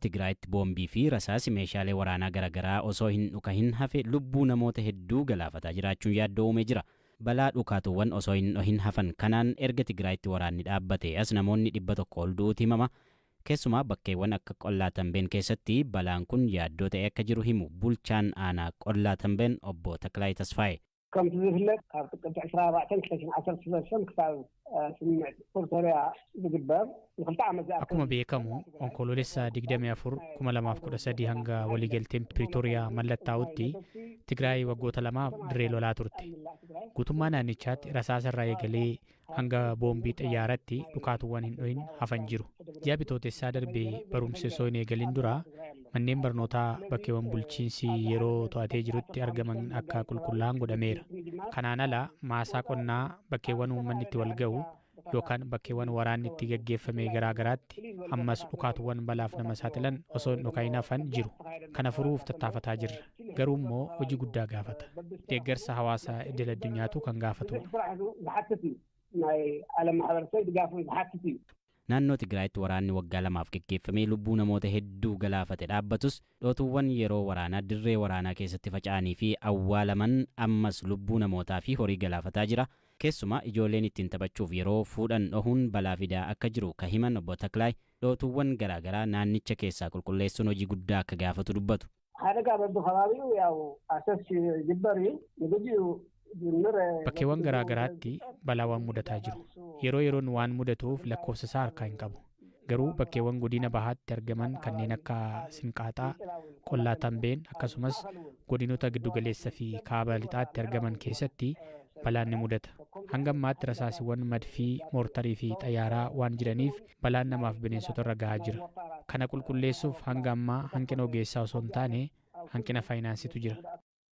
Tigraayitti boombii fi rasaasi meeshaalee waraanaa garaagaraa osoo hin dhukahin hafe lubbuu namoota hedduu galaafataa jiraachuun yaaddoo uumee jira. Balaa dhukaatuwwan osoo hin dhohin hafan kanaan erga Tigraayitti waraanni dhaabbate as namoonni 100 ol du'uutu himama. Keessumaa bakkeewwan akka Qollaa Tambeen keessatti balaan kun yaaddoo ta'e akka jiru himu bulchaan aanaa Qollaa Tambeen obbo Taklaayi Tasfaayee. كم تزفلت كابتن عشرة بعدين كتير عشر سنين كتاب سنين فورتوريا بجبار Akkuma beekamu onkoloolessa 24 2013 hanga waliigalteen Pretoria mallattaa'utti Tigraay waggoota 2 dirree lolaa turte. Guutummaa naannichaatti rasaasarraa eegalee hanga boombii xiyyaaratti dhukaatuwwan hin dhohin hafan jiru. Ji'a bitootessaa darbee barumsi osoo hin eegalin dura manneen barnootaa bakkeewwan bulchiinsi yeroo to'atee jirutti argaman akka qulqullaa'an godhameera. Kanaan ala maasaa qonnaa bakkeewwan uummanni itti wal ga'u yookaan bakkeewwan waraanni itti gaggeeffame garaagaraatti ammas dhukaatuwwan balaaf nama saaxilan osoo hin dhokahin hafan jiru. Kana furuuf tattaafataa jirra. Garuu immoo hojii guddaa gaafata. Deeggarsa hawaasaa idil addunyaatu kan gaafatudha. Naannoo Tigraayitti waraanni waggaa 2 gaggeeffamee lubbuu namoota hedduu galaafate dhaabbatus dhootuwwan yeroo waraanaa dirree waraanaa keessatti faca'anii fi awwaalaman ammas lubbuu namootaa fi horii galaafataa jira. Keessumaa ijoolleen ittiin taphachuuf yeroo fuudhan dhohuun balaa fidaa akka jiru ka himan obbo Taklaay dhootuwwan garaagaraa naannicha keessaa qulqulleessuun hojii guddaa akka gaafatu dubbatu. Bakkeewwan garaagaraatti balaawwan mudataa jiru. Yeroo yeroon waan mudatuuf lakkoofsa isaa harkaa hin qabu. Garuu bakkeewwan godina bahaatti argaman kanneen akka Sinqaaxaa, Qollaa Tambeen akkasumas godinoota giddugaleessa fi kaaba lixaatti argaman keessatti balaan ni mudata. Hanga ammaatti rasaasiiwwan madfii, moortarii fi xayyaaraa waan jiraniif balaan namaaf bineensota irra gahaa jira. Kana qulqulleessuuf hanga ammaa hanqina ogeessaa osoo hin taane hanqina faayinaansiitu jira.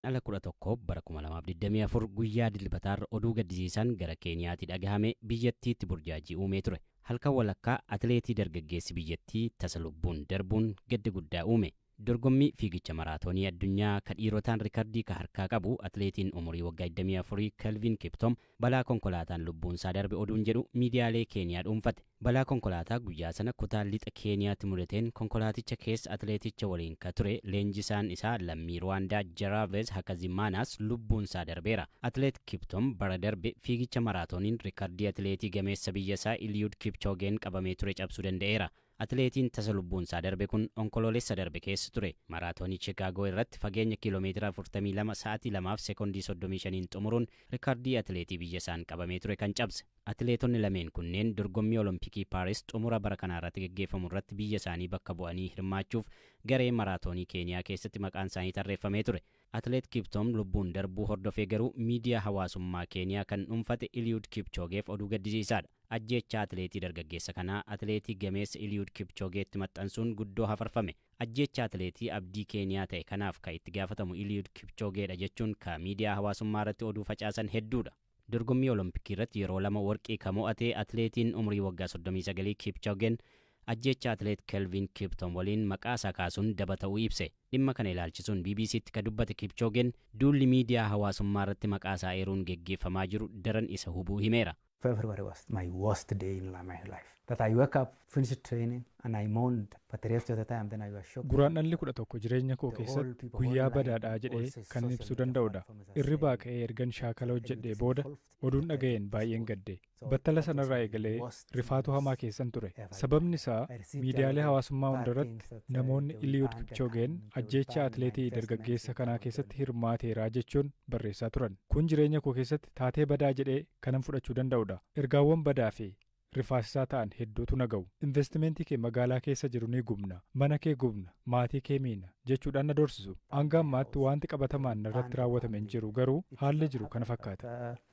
Ala 11 bara 2024 guyyaa dilbataarra oduu gaddisiisan gara Keeniyaatti dhagahame biyyattiitti burjaajii uumee ture. Halkan walakkaa atileetii dargaggeessi biyyattii tasa lubbuun darbuun gadda guddaa uume. Dorgommii fiigicha maraatoonii addunyaa ka dhiirotaan rikardii ka harkaa qabu atileetiin umurii waggaa 24 Kelvin Kiptum balaa konkolaataan lubbuun isaa darbe oduun jedhu miidiyaalee Keeniyaa dhuunfate. Balaa konkolaataa guyyaa sana kutaa lixa Keeniyaatti mudateen konkolaaticha keessa atileeticha waliin ka ture leenjisaan isaa lammii Rwaandaa Jaraves Hakazimaanas lubbuun isaa darbeera. Atileet Kiptum bara darbe fiigicha maraatooniin rikardii atileetii gameessa biyya isaa Eliud Kipchogen qabamee ture cabsuu danda'eera. Atileetiin tasa lubbuun isaa darbe kun onkoloolessa darbe keessa ture. Maraatoonii Chicaagoo irratti fageenya kiiloomeetira 42 sa'aatii 2 fi sekoondii 35 xumuruun rikardii atileetii biyya isaan qabamee ture kan cabse. Atileetonni lameen kunneen dorgommii Olompikii Paaris xumura bara kanaa irratti gaggeeffamu irratti biyya isaanii bakka bu'anii hirmaachuuf garee maraatoonii Keeniyaa keessatti maqaan isaanii tarreeffamee ture. Atileet Kiptum lubbuun darbuu hordofee garuu miidiyaa hawaasummaa Keeniyaa kan dhuunfate Eliud Kipchogeef oduu gaddisiisaadha. Ajjeechaa atileetii dargaggeessa kanaa atileetii gameessa Eliud Kipchogeetti maxxansuun guddoo hafarfame. Ajjeechaa atileetii abdii Keeniyaa ta'e kanaaf ka itti gaafatamu Eliud Kipchogeedha jechuun ka miidiyaa hawaasummaa irratti oduu facaasan hedduudha. Dorgommii Olompikii irratti yeroo 2 warqii ka mo'ate atileetiin umurii waggaa 39 Kipchogen ajjeechaa atileet Kelvin Kiptum waliin maqaa isaa kaasuun daba ta'uu ibse. Dhimma kana ilaalchisuun BBCtti ka dubbate Kipchogen duulli miidiyaa hawaasummaa irratti maqaa isaa eeruun geggeeffamaa jiru daran isa hubuu himeera. February was my worst day in my life. That I woke up, finished training, and I moaned. But the rest of the time, then I was shocked. Guraandhalli 11 jireenya koo keessatti guyyaa badaadhaa jedhee kan ibsuu danda'udha. Irribaa ka'ee ergan shaakala hojjedhee booda oduun dhaga'een baay'een gadde. Battala sanarraa eegalee rifaatu hamaa keessan ture. Sababni isaa miidiyaalee hawaasummaa hundarratti namoonni Eliud Kipchogen ajjeechaa atileetii dargaggeessa kanaa keessatti hirmaateeraa jechuun barreessaa turan. Kun jireenya koo keessatti taatee badaa jedhee kanan fudhachuu danda'udha. Ergaawwan badaa fi rifaasisaa ta'an hedduutu naga'u. Investimentii kee magaalaa keessa jiru ni gubna, mana kee gubna, maatii kee miina jechuudhaan na doorsisu. Hanga ammaatti wanti qabatamaan irratti raawwatame hin jiru garuu haalli jiru kana fakkaata.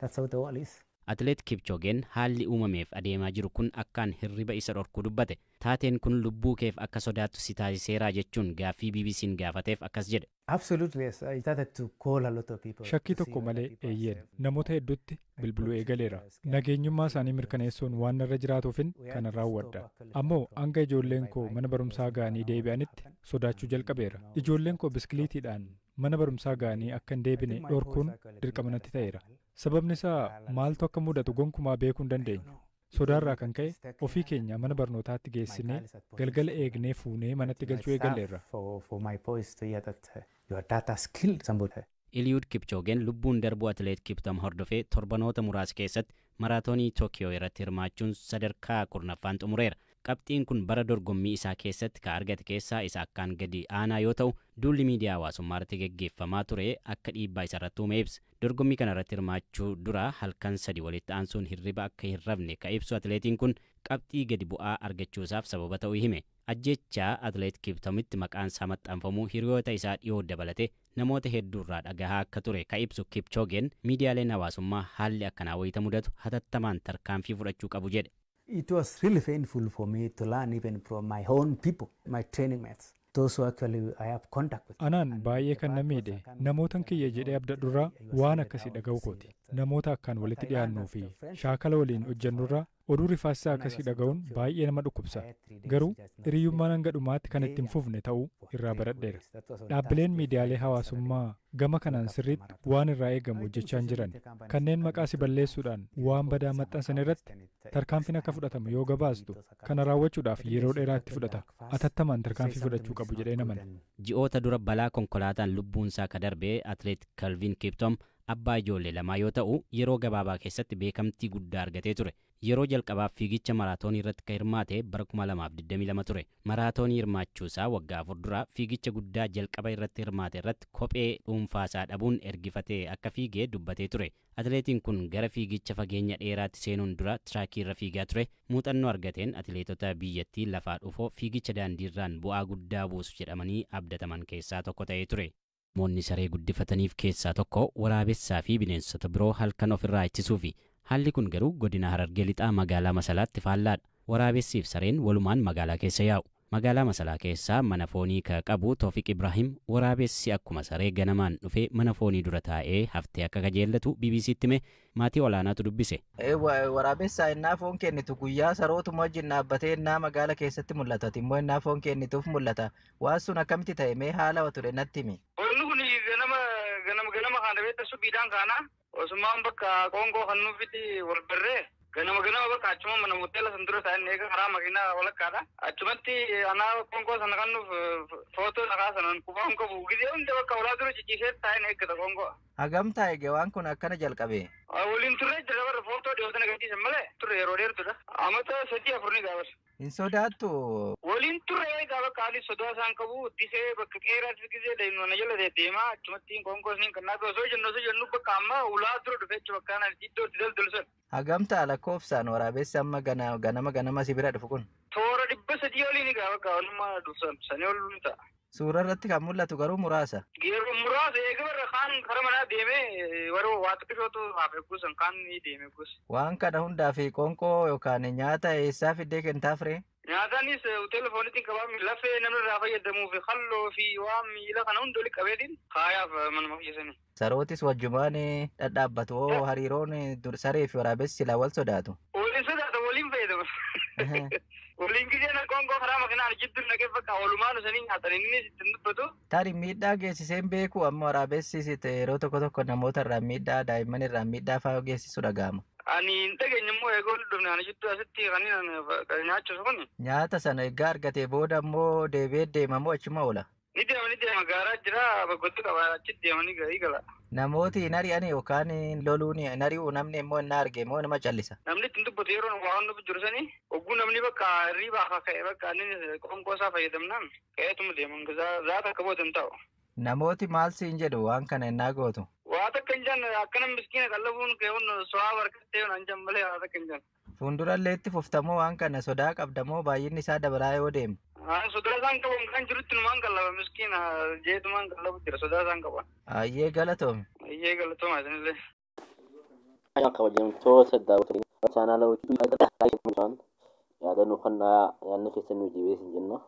Atileet Kipchogen haalli uumameef adeemaa jiru kun akkaan hirriba isa dhorkuu dubbate. Taateen kun lubbuu keef akka sodaattu si taasiseeraa jechuun gaaffii BBC'n gaafateef akkas jedhe. Absolutely, yes. I started to call a lot of people. Shakkii tokko malee eeyyeen namoota hedduutti bilbiluu eegaleera. Nageenyummaa isaanii mirkaneessuun waan irra jiraatuufin kana raawwadha. Ammoo hanga ijoolleen koo mana barumsaa ga'anii deebi'anitti sodaachuu jalqabeera. Ijoolleen koo biskiliitiidhaan mana barumsaa ga'anii akka hin deebine dhorkuun dirqama natti ta'eera. Sababni isaa maaltu akka mudatu gonkumaa beekuu hin dandeenyu. Sodaarraa kan ka'e ofii keenya mana barnootaatti geessinee galgala eegnee fuunee manatti galchuu eegalleerra. Eliud Kipchoogeen lubbuun darbuu atileet Kiptam hordofee torbanoota muraasa keessatti maraatoonii Tookiyoo irratti hirmaachuun sadarkaa 10ffaan xumureera. Qabxiin kun bara dorgommii isaa keessatti ka argate keessaa isa akkaan gadi aanaa yoo ta'u, duulli miidiyaa hawaasummaa irratti geggeeffamaa ture akka dhiibbaa isarratti uume ibsa. Dorgommii kana irratti hirmaachuu dura halkan 3 walitti aansuun hirriba akka hin rafne ka ibsu atileetiin kun qabxii gadi bu'aa argachuusaaf sababa ta'uu hime. Ajjechaa atileet Kiptamitti maqaan isaa maxxanfamuu hiriyoota isaa dhiyoo dabalate namoota hedduurraa dhagahaa akka ture ka ibsu Kipchoogeen miidiyaaleen hawaasummaa haalli akkanaa wayita mudatu hatattamaan tarkaanfii fudhachuu qabu jedhe. It was really painful for me to learn even from my own people, my training mates. Those who actually I have contact with. Anaan baay'ee kan na miidhe namootan kiyya jedhee abdadhurraa waan akkasii dhaga'u kooti. Namoota akkaan walitti dhiyaannuu fi shaakala waliin hojjannurraa oduu rifaasisaa akkasii dhaga'uun baay'ee nama dhukkubsa. Garuu hiriyyummaan hanga dhumaatti kan ittiin fufne ta'uu irraa baradheera. Dhaabbileen miidiyaalee hawaasummaa gama kanaan sirriitti waan irraa eegamu hojjechaa hin jiran. Kanneen maqaa si balleessuudhaan waan badaa maxxansan irratti tarkaanfiin akka fudhatamu yoo gabaastu kana raawwachuudhaaf yeroo dheeraa itti fudhata. Atattamaan tarkaanfii fudhachuu qabu jedhee namana. Ji'oota dura balaa konkolaataan lubbuunsaa ka darbee atileet Kelvin Kiptum abbaa ijoollee lamaa yoo ta'u, yeroo gabaabaa keessatti beekamtii guddaa argatee ture. Yeroo jalqabaaf fiigicha maraatoonii irratti ka hirmaate bara 2022 ture. Maraatoonii hirmaachuusaa waggaa 4 dura fiigicha guddaa jalqaba irratti hirmaate irratti kophee dhuunfaasaa dhabuun ergifatee akka fiigee dubbatee ture. Atileetiin kun gara fiigicha fageenya dheeraatti seenuun dura tiraakii irra fiigaa ture. Muuxannoo argateen atileetota biyyattii lafaa dhufoo fiigicha daandiirraan bu'aa guddaa buusu jedhamanii abdataman keessaa tokko ta'ee ture. Namoonni saree guddifataniif keessaa tokko waraabessaa fi bineensota biroo halkan ofirraa ittisuufi. Haalli kun garuu godina Harargee lixaa magaalaa Masalaatti faallaadha. Waraabessiif sareen walumaan magaalaa keessa yaa'u. Magaalaa Masalaa keessaa mana foonii ka qabu Toofiq Ibrahim waraabessi akkuma saree ganamaan dhufee mana foonii dura taa'ee haftee akka kajeellatu BBC'tti hime maatii olaanaatu dubbise. Waraabessaa innaa foon kennitu guyyaa sarootuma wajjin dhaabbatee innaa magaalaa keessatti mul'ata. Immoo innaa foon kennituuf mul'ata. Waan sun akkamitti ta'e mee haala ture natti himi. Ganama kana beekta subiidhaan kana Osmaan bakka Koongoo kan nuufiti wal barree ganama bakka achuma mana hoteela san dura ta'an eega karaa makiinaa walakkaadha. Achumatti anaa Koongoo sana kan nuuf footoo dhagaa sanan qubaan qabu gizee hunda bakka walaa dura ciciisee ta'an eeggata Koongoo. Hagam taa'e waan kun akkana jalqabe. Waliin turre jira barra footoo dhiyootana gadhiisan malee turre yeroo dheertudha. Amata 3-4 gaafas. Hin sodaattu. Waliin turre gaafa qaalii sodaa isaan qabu disee bakka qeeraatti gizee deemnu na jala deemaa achumatti Koongoosniin kan naaf osoo jennu bakka amma ulaa dura dhufee bakka ana iddootti daldalsan. Hagam ta'a lakkoofsaan waraabessi amma ganama si bira dhufu kun. Toora 300 oliin gaafa walumaa dhufsan sanii ol ta'a. Suura irratti kan mul'atu garuu muraasa. Yeroo muraasa eegabarra kaan karaa manaa deemee waroo waa xiqqishootu hafe guusan kaan ni deeme guus. Waan kana hundaa fi qoonqoo yookaan nyaata eessaa fiddee kentaaf ree? Nyaataanis hoteela foonitiin qabamu lafee namni irraa fayyadamuu fi halloo fi waan miila kana hundi oli qabeetiin kaayaaf manuma fayyasanii. Sarootis wajjumaan dhadhaabbatu hariiroon saree fi waraabessi silaa wal sodaatu. Waliin sodaata waliin fayyadamu. Waliin gizeen Koongoo karaa makiinaan jidduu naqee bakka walumaan sanii nyaatan inni ittiin dubbatu. Taari miidhaa geessiseen beeku amma waraabessi yeroo tokko namoota irraa miidhaa daa'imman irraa miidhaa fa'aa geessisu dhaga'ama. Ani hin dhageenye immoo eegoo dhufne ani jidduu asitti kan nyaachisu kun. Nyaata sana egaa argatee booda immoo deebi'ee deema moo achuma oola? Ni deema gaaraa jira bakkoota qabaa achitti deemanii gala. Namooti hin ari'an yookaan loluun hin ari'u namni immoo hin arge moo nama callisa? Namni ittiin dubbatu yeroo waan nuuf jiru sanii ogguu namni bakka riibaa akka ka'e bakka inni qoonqoo isaa fayyadamnaan ka'eetuma deeman zaata akka booda hin ta'u. Namooti maal siin jedhu waan kana hin gootu? Waa takka hin jaan akkana miskiina qallabuun ka'uun so'aa barkattee hin jaan malee waa takka hin jaan. Fuuldurallee itti fuftamoo waan kana sodaa qabdamoo baay'inni isaa dabalaa yoo deemu? Sodaa isaan qaban kan jirutti numaan qallaba miskiina jeetumaan qallabu jira sodaa isaan qaban. Ayyee galatoome. Ayyee galatooma isinillee. Ayaan kabajamtoota daawwatanii chaanala hojii yaadannoo kannaa yaadni keessan nuyi jibeessin jenna.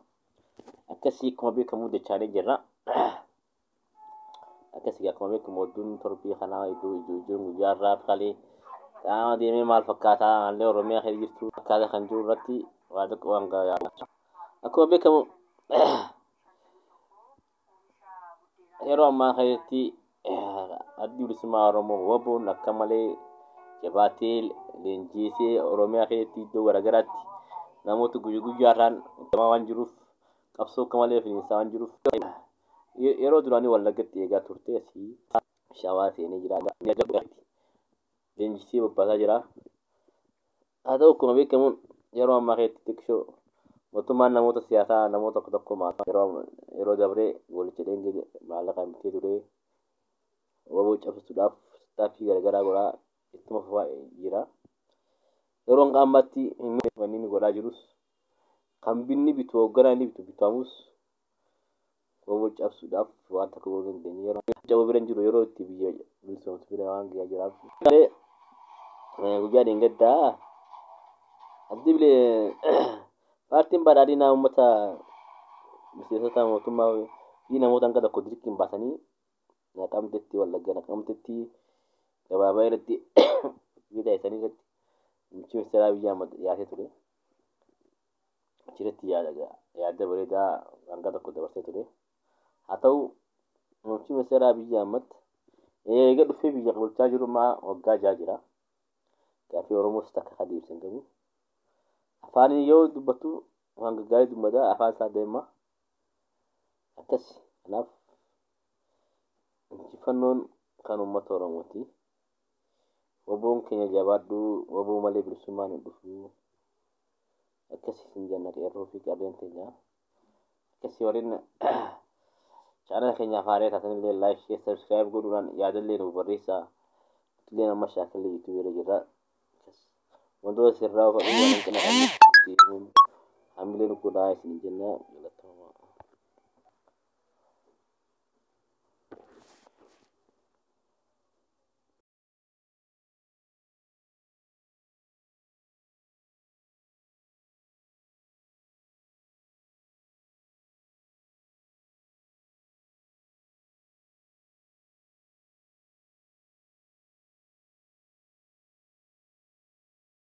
Akkasii akkuma beekamu dachaalee jirra. Akkasii akkuma beekamu odduun torbii kanaa ijoon guyyaa irraa kalee qaama deemee maal fakkaataa haallee Oromiyaa keessa jirtu akkaataa kan jiru irratti waa tokko waan gaariidha. Akkuma beekamu yeroo ammaa keessatti addi bilisummaa Oromoo WBO'n akka malee jabaatee leenjisee Oromiyaa keessatti iddoo garaagaraatti namoota guyyaarraan waan jiruuf qabsoo akka malee finiinsaa waan jiruuf yeroo duraanii Wallaggaatti eegaa turte asii shawaa seenee jira. Leenjisee bobbaasaa jira. Haa ta'u akkuma beekamuun yeroo ammaa keessatti xiqqoo mootummaan namoota siyaasaa namoota tokko yeroo dabree walitti dhengee maallaqa bitee ture waboo cabsuudhaaf tattaaffii garaagaraa godhaa ittuma fufaa jira. Yeroo ammaatti wanni inni godhaa jirus kan binni bitu hoogganaa inni bitamus waboo cabsuudhaaf waan takka godhuu dandeenye yeroo cabuu bira jiru yeroo itti biyya bilisoomsu bira waan ga'aa jiraaf. Guyyaa dheengaddaa abdii bilee paartiin badhaadhinaa uummata miseensota mootummaa fi namoota hanga tokko dirqiin baasanii Naqamteetti Wallagga Naqamteetti gabaabaa irratti biyya isaanii irratti muummichi ministeeraa Abiyyi Ahmad dhiyaatee ture. Achirratti yaada bareedaa hanga tokko dabarsee ture. Haa ta'u muummichi ministeeraa Abiyyi Ahmad eega dhufee biyya bulchaa jiru waggaa jaha jira. Gaaffii Oromoos takka adeemsan qabu. Afaan yoo dubbatu waan gaggaarii dubbata afaan isaa deema. Akkas kanaaf injifannoon kan uummata Oromooti. Waboon keenya jabaadhu waboo malee bilisummaan hin dhufu. Akkasii hin jenna qeerroo fi qarreen keenya. Akkasii warreen chaanala keenyaaf haaraa taatan illee laayik shee sabskiraayib godhuudhaan yaadallee nuuf barreessaa. Illee nama shaakallee yuutuubii irra jirra. Wantoota sirraa of aduu waan hin qinaqamne hamilee nu godhaa isin jenna.